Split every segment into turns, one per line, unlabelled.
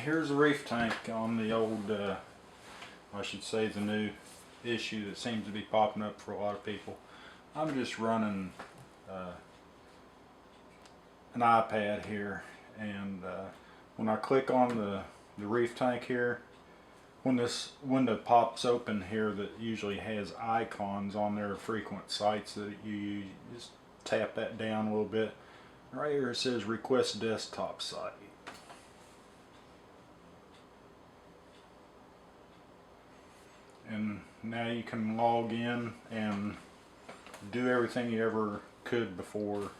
here's the reef tank on the old, I should say the new issue that seems to be popping up for a lot of people. I'm just running an iPad here, and when I click on the reef tank here, when this window pops open here that usually has icons on there, frequent sites that you use, just tap that down a little bit. Right here it says request desktop site. And now you can log in and do everything you ever could before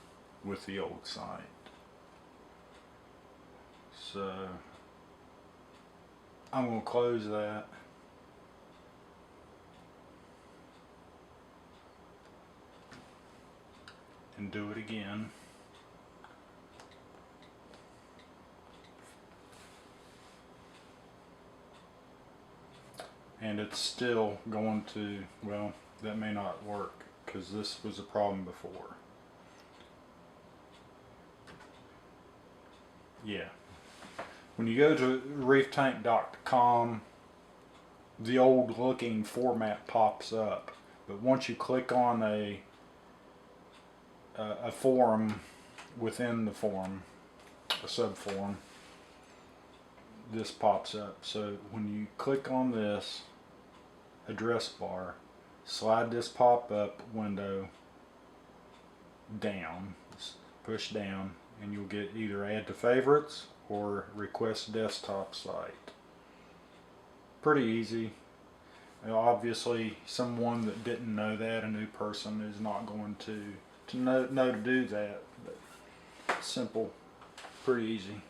with the old site. So I'm going to close that. And do it again. And it's still going to, well, that may not work because this was a problem before. Yeah. When you go to reeftank.com, the old looking format pops up, but once you click on a form within the form, a subform, this pops up. So when you click on this address bar, slide this pop-up window down, push down, and you'll get either add to favorites or request desktop site. Pretty easy. Obviously someone that didn't know that, a new person, is not going to know to do that, but simple, pretty easy.